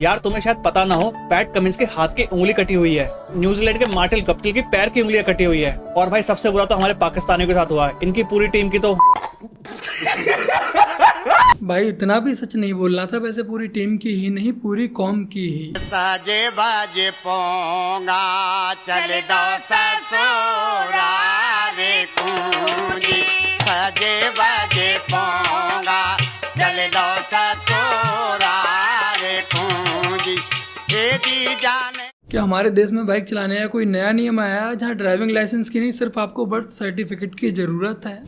यार तुम्हें शायद पता ना हो, पैट कमिंस के हाथ की उंगली कटी हुई है। न्यूजीलैंड के मार्टिन गप्टिल की पैर की उंगलियां कटी हुई है। और भाई सबसे बुरा तो हमारे पाकिस्तानियों के साथ हुआ है। इनकी पूरी टीम की तो भाई इतना भी सच नहीं बोलना था, वैसे पूरी टीम की ही नहीं पूरी कौम की ही। साजे बाजे पोंगा चल दो ससुरारे कुंजी साजे बाजे पोंगा चल दो ससुरारे कुंजी छेदी जाने। क्या हमारे देश में बाइक चलाने का कोई नया नियम आया है जहाँ ड्राइविंग लाइसेंस की नहीं सिर्फ आपको बर्थ सर्टिफिकेट की जरूरत है?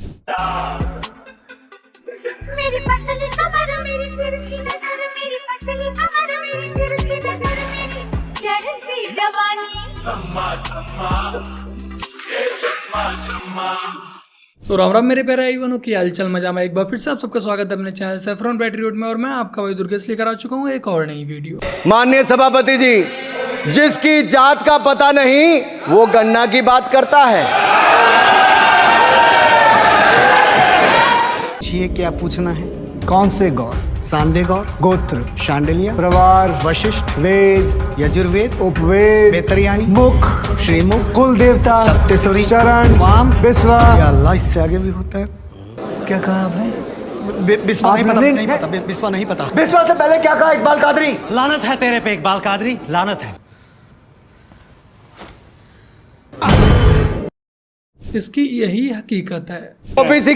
मेरी पसंद कमर मेरी तिरछी नजर मेरी पसंद कमर मेरी तिरछी नजर मेरी जहरी जवानी तो राम राम मेरे प्यारे आईवानों की हालचाल मजा में एक बार फिर से आप सबका स्वागत है अपने चैनल सैफरॉन बैटरी रोड में। और मैं आपका भाई दुर्गेश लेकर आ चुका हूँ एक और नई वीडियो। माननीय सभापति जी, जिसकी जात का पता नहीं वो गन्ना की बात करता है। क्या पूछना है? कौन से गौर? सांडे गौर, गोत्र शांडिलिया, प्रवार वशिष्ठ, वेद यजुर्वेद, उपवेद बेतरियाणी, मुख श्रीमुख, कुल देवता सप्तेश्वरी, चरण वाम विश्वा। या अल्लाह, इससे आगे भी होता है। क्या कहा आपने? विश्वा नहीं पता, नहीं पता, विश्वा नहीं पता। विश्वा से पहले क्या कहा इकबाल कादरी? लानत है तेरे पे इकबाल कादरी, लानत है। इसकी यही हकीकत है। ओबीसी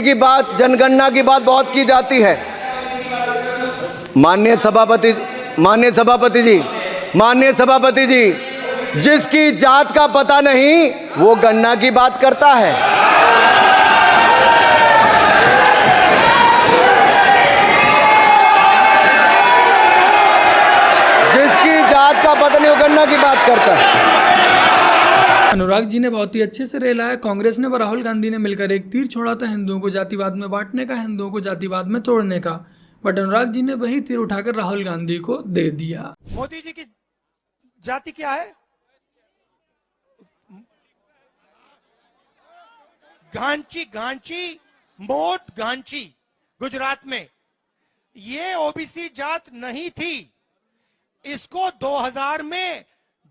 की बात जनगणना की बात बहुत की जाती है। माननीय सभापति जी, जिसकी जात का पता नहीं वो गन्ना की बात करता है। जिसकी जात का पता नहीं वो गन्ना की बात करता है। अनुराग जी ने बहुत ही अच्छे से रेला है। कांग्रेस ने व राहुल गांधी ने मिलकर एक तीर छोड़ा था हिंदुओं को जातिवाद में बांटने का, हिंदुओं को जातिवाद में तोड़ने का, बट अनुराग जी ने वही तीर उठाकर राहुल गांधी को दे दिया। मोदी जी की जाति क्या है? गांची, मोट गांची, गुजरात में। ये ओबीसी जात नहीं थी। इसको 2000 में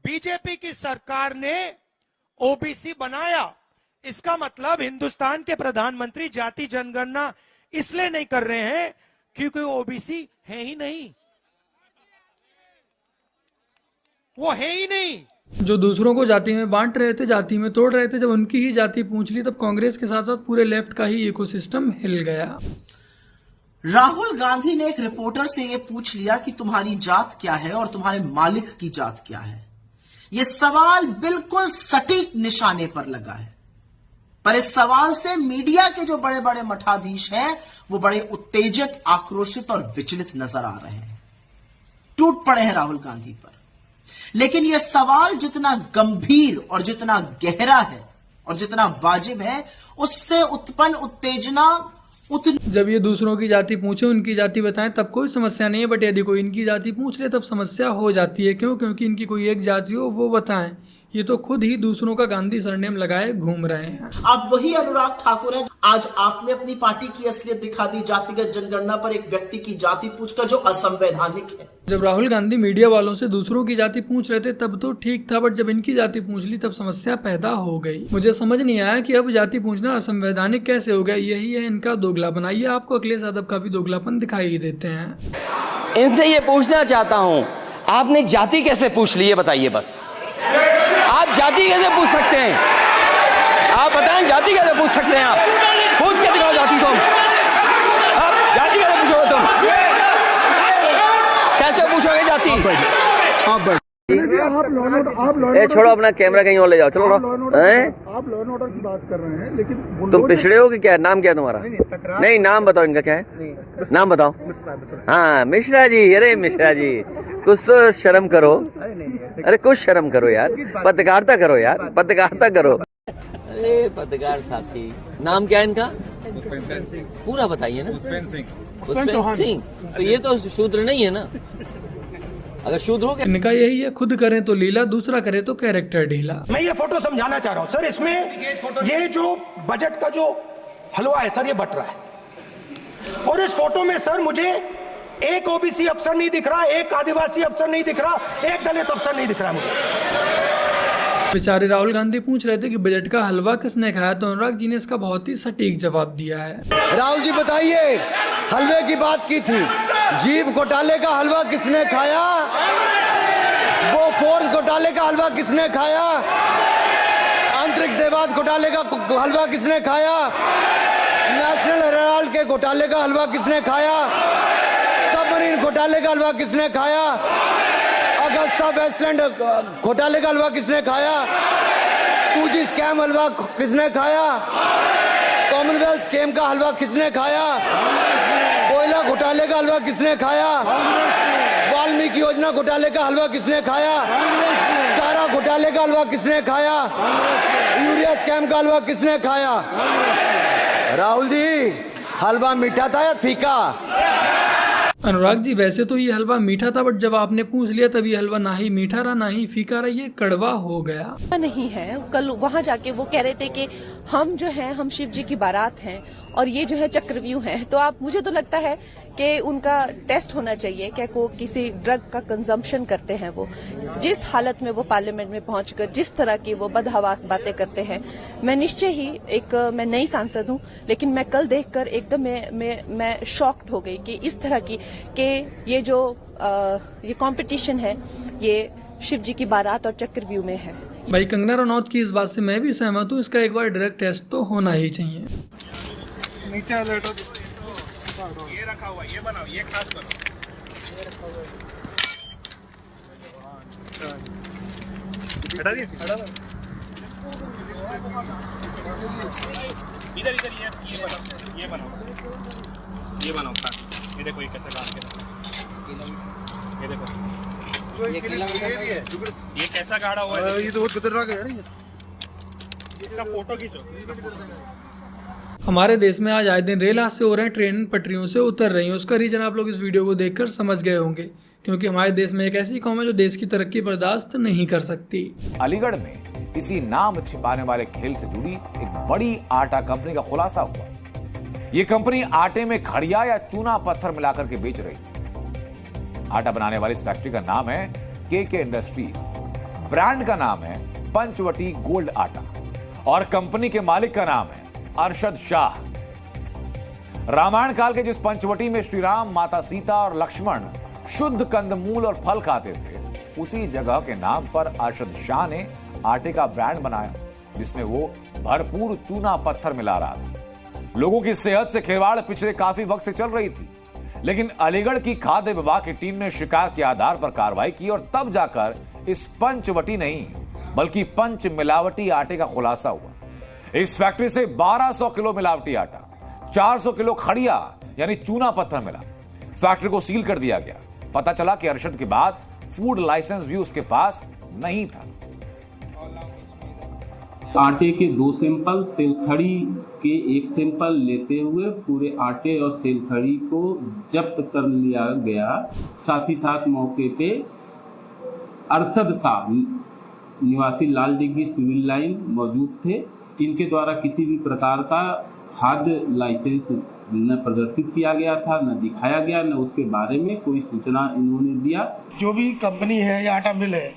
बीजेपी की सरकार ने ओबीसी बनाया। इसका मतलब हिंदुस्तान के प्रधानमंत्री जाति जनगणना इसलिए नहीं कर रहे हैं क्योंकि ओबीसी है ही नहीं, वो है ही नहीं। जो दूसरों को जाति में बांट रहे थे, जाति में तोड़ रहे थे, जब उनकी ही जाति पूछ ली तब कांग्रेस के साथ साथ पूरे लेफ्ट का ही इकोसिस्टम हिल गया। राहुल गांधी ने एक रिपोर्टर से यह पूछ लिया कि तुम्हारी जात क्या है और तुम्हारे मालिक की जात क्या है। यह सवाल बिल्कुल सटीक निशाने पर लगा है, पर इस सवाल से मीडिया के जो बड़े बड़े मठाधीश हैं वो बड़े उत्तेजक, आक्रोशित और विचलित नजर आ रहे हैं, टूट पड़े हैं राहुल गांधी पर। लेकिन यह सवाल जितना गंभीर और जितना गहरा है और जितना वाजिब है, उससे उत्पन्न उत्तेजना उतनी। जब ये दूसरों की जाति पूछे, उनकी जाति बताएं तब कोई समस्या नहीं है, बट यदि कोई इनकी जाति पूछ ले तब समस्या हो जाती है। क्यों? क्योंकि इनकी कोई एक जाति हो वो बताएं। ये तो खुद ही दूसरों का गांधी सरनेम लगाए घूम रहे हैं। आप वही अनुराग ठाकुर हैं। आज आपने अपनी पार्टी की असलियत दिखा दी जातिगत जनगणना पर एक व्यक्ति की जाति पूछकर, जो असंवैधानिक है। जब राहुल गांधी मीडिया वालों से दूसरों की जाति पूछ रहे थे तब तो ठीक था, बट जब इनकी जाति पूछ ली तब समस्या पैदा हो गई। मुझे समझ नहीं आया कि अब जाति पूछना असंवैधानिक कैसे हो गया। यही है इनका दोगलापन। आइए आपको अखिलेश यादव का भी दोगलापन दिखाई देते हैं। इनसे ये पूछना चाहता हूं, आपने जाति कैसे पूछ ली, ये बताइए बस। आप जाति कैसे पूछ सकते हैं? आप बताएं, जाति कैसे पूछ सकते हैं? आप पूछ के दिखाओ जाति तुम। आप जाति कैसे पूछोगे? तुम कैसे पूछोगे जाति? आप छोड़ो अपना कैमरा, कहीं और ले जाओ। चलो आप लॉ एंड ऑर्डर की बात कर रहे हैं, लेकिन तुम पिछड़े हो कि क्या? नाम क्या है तुम्हारा? नहीं, नाम बताओ इनका क्या है? नाम बताओ। हाँ, मिश्रा जी। अरे मिश्रा जी, कुछ तो शर्म करो। अरे कुछ शर्म करो यार, पत्रकारिता करो यार, पत्रकारिता करो। अरे पत्रकार साथी, नाम क्या है इनका? पूरा बताइए ना। पुष्पेंद्र सिंह। तो ये तो शूद्र नहीं है ना। अगर शूद्र हो, इनका यही है, खुद करें तो लीला, दूसरा करे तो कैरेक्टर ढीला। मैं ये फोटो समझाना चाह रहा हूं सर। इसमें ये जो बजट का जो हलवा है सर, ये बट रहा है। और इस फोटो में सर मुझे एक ओबीसी अफसर नहीं दिख रहा, एक आदिवासी अफसर नहीं दिख रहा, एक दलित अफसर नहीं दिख रहा मुझे। बेचारे राहुल गांधी पूछ रहे थे कि बजट का हलवा किसने खाया, तो अनुराग जी ने इसका बहुत ही सटीक जवाब दिया है। राहुल जी बताइए, हलवे की बात की थी, जीव घोटाले का हलवा किसने खाया? वो फोर्स घोटाले का हलवा किसने खाया? अंतरिक्ष देवास घोटाले का हलवा किसने खाया? नेशनल हेराल्ड के घोटाले का हलवा किसने खाया? सबमरीन घोटाले का हलवा किसने खाया? अगस्ता वेस्टलैंड घोटाले का हलवा किसने खाया? 2G स्कैम हलवा किसने खाया? कॉमनवेल्थ स्कीम का हलवा किसने खाया? कोयला घोटाले का हलवा किसने खाया? वाल्मीकि योजना घोटाले का हलवा किसने खाया? चारा घोटाले का हलवा किसने खाया? यूरिया स्कैम का हलवा किसने खाया? राहुल जी, हलवा मीठा था या फीका? अनुराग जी वैसे तो ये हलवा मीठा था, बट जब आपने पूछ लिया तब ये हलवा ना ही मीठा रहा ना ही फीका रहा, ये कड़वा हो गया। नहीं है, कल वहाँ जाके वो कह रहे थे कि हम जो हैं हम शिव जी की बारात हैं और ये जो है चक्रव्यूह है। तो आप, मुझे तो लगता है कि उनका टेस्ट होना चाहिए क्या को किसी ड्रग का कंजम्पशन करते हैं। वो जिस हालत में वो पार्लियामेंट में पहुंचकर जिस तरह की वो बदहवास बातें करते हैं, मैं निश्चय ही मैं नई सांसद हूं, लेकिन मैं कल देखकर एकदम मैं शॉक्ड हो गई कि इस तरह की कि ये जो ये कंपटीशन है ये शिव जी की बारात और चक्रव्यूह में है। भाई कंगना रनौत की इस बात से मैं भी सहमत हूँ, इसका एक बार ड्रग टेस्ट तो होना ही चाहिए। नीचे ये रखा हुआ, ये बनाओ, ये खास करो। इधर ये बनाओ खास। ये देखो ये कैसे काट के, ये देखो ये कैसा गाढ़ा हुआ है। ये तो बहुत खतरनाक है यार, इसका फोटो खींचो। हमारे देश में आज आए दिन रेल हादसे हो रहे हैं, ट्रेन पटरियों से उतर रही है। उसका रीजन आप लोग इस वीडियो को देखकर समझ गए होंगे, क्योंकि हमारे देश में एक ऐसी कौम है जो देश की तरक्की बर्दाश्त नहीं कर सकती। अलीगढ़ में इसी नाम छिपाने वाले खेल से जुड़ी एक बड़ी आटा कंपनी का खुलासा हुआ। ये कंपनी आटे में खड़िया या चूना पत्थर मिलाकर के बेच रही थी। आटा बनाने वाली इस फैक्ट्री का नाम है के इंडस्ट्रीज, ब्रांड का नाम है पंचवटी गोल्ड आटा और कंपनी के मालिक का नाम है अरशद शाह। रामायण काल के जिस पंचवटी में श्री राम, माता सीता और लक्ष्मण शुद्ध कंदमूल और फल खाते थे, उसी जगह के नाम पर अरशद शाह ने आटे का ब्रांड बनाया, जिसमें वो भरपूर चूना पत्थर मिला रहा था। लोगों की सेहत से खिलवाड़ पिछले काफी वक्त से चल रही थी, लेकिन अलीगढ़ की खाद्य विभाग की टीम ने शिकायत के आधार पर कार्रवाई की और तब जाकर इस पंचवटी नहीं बल्कि पंच मिलावटी आटे का खुलासा हुआ। इस फैक्ट्री से 1200 किलो मिलावटी आटा, 400 किलो खड़िया यानी चूना पत्थर मिला। फैक्ट्री को सील कर दिया गया। पता चला कि अरशद के बाद फूड लाइसेंस भी उसके पास नहीं था। आटे के 2 सैंपल, सेलखड़ी के 1 सैंपल लेते हुए पूरे आटे और सेलखड़ी को जब्त कर लिया गया। साथ ही साथ मौके पे अरशद शाह निवासी लाल डिग्गी सिविल लाइन मौजूद थे। इनके द्वारा किसी भी प्रकार का खाद्य लाइसेंस न प्रदर्शित किया गया था, न दिखाया गया, न उसके बारे में कोई सूचना इन्होंने दिया। जो भी कंपनी है या आटा मिल है,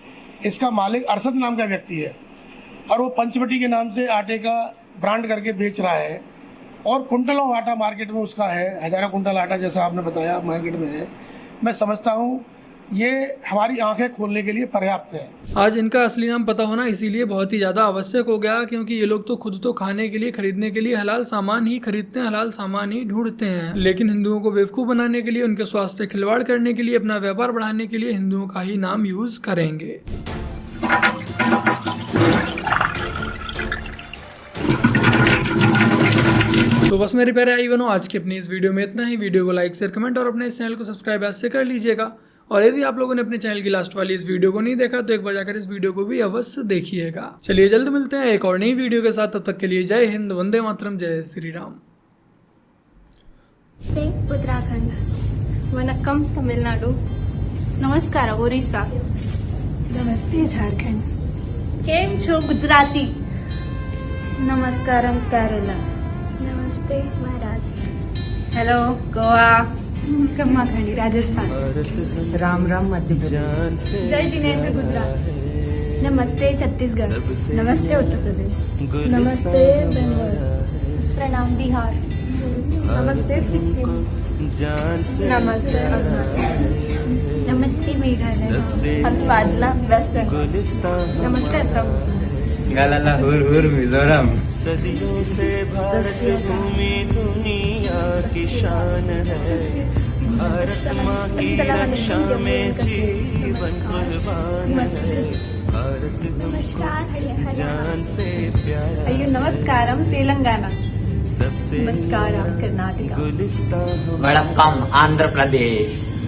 इसका मालिक अरशद नाम का व्यक्ति है और वो पंचवटी के नाम से आटे का ब्रांड करके बेच रहा है और कुंटलों आटा मार्केट में उसका है, हजारों कुंटल आटा जैसा आपने बताया मार्केट में है। मैं समझता हूँ ये हमारी आंखें खोलने के लिए पर्याप्त है। आज इनका असली नाम पता होना इसीलिए बहुत ही ज़्यादा आवश्यक हो गया, क्योंकि ये लोग तो खुद तो खाने के लिए, खरीदने के लिए हलाल सामान ही खरीदते हैं, हलाल सामान ही ढूंढते हैं, लेकिन हिंदुओं को बेवकूफ़ बनाने के लिए, उनके स्वास्थ्य से खिलवाड़ करने के लिए, अपना व्यापार बढ़ाने के लिए हिंदुओं का ही नाम यूज करेंगे। तो बस मेरे प्यारे आई बनो, आज की अपनी इस वीडियो में इतना ही। वीडियो को लाइक, शेयर, कमेंट और अपने इस चैनल को सब्सक्राइब ऐसे कर लीजिएगा। और यदि आप लोगों ने अपने चैनल की लास्ट वाली इस वीडियो को नहीं देखा तो एक बार जाकर इस वीडियो को भी अवश्य देखिएगा। चलिए जल्द मिलते हैं एक और नई वीडियो के साथ, तब तक के लिए जय हिंद, वंदे मातरम, जय श्री राम। उत्तराखंड, वनक्कम तमिलनाडु, नमस्कार ओडिशा, नमस्ते झारखंड, केम छो गुजराती, नमस्कारम केरला, नमस्ते महाराष्ट्र, हेलो गोवा, कमाखंडी राजस्थान। राम राम मध्य प्रदेश। जय जिनेंद्र गुजरात। नमस्ते छत्तीसगढ़। नमस्ते उत्तर प्रदेश। नमस्ते बंगाल। प्रणाम बिहार। नमस्ते सिक्किम। नमस्ते अरुणाचल प्रदेश। नमस्ते मेघालय। अभिवादना वेस्ट बंगाल। नमस्ते असम। गालाला हुर हुर मिजोरम। सदियों से भारत भूमि दुनिया की शान है। भारत माँ की रक्षा में जीवन कुर्बान है। भारत हमको जान से प्यारा। अय्यो नमस्कारम तेलंगाना। सबसे नमस्कारम कर्नाटका। गुलिस्तान वड़क्कम आंध्र प्रदेश।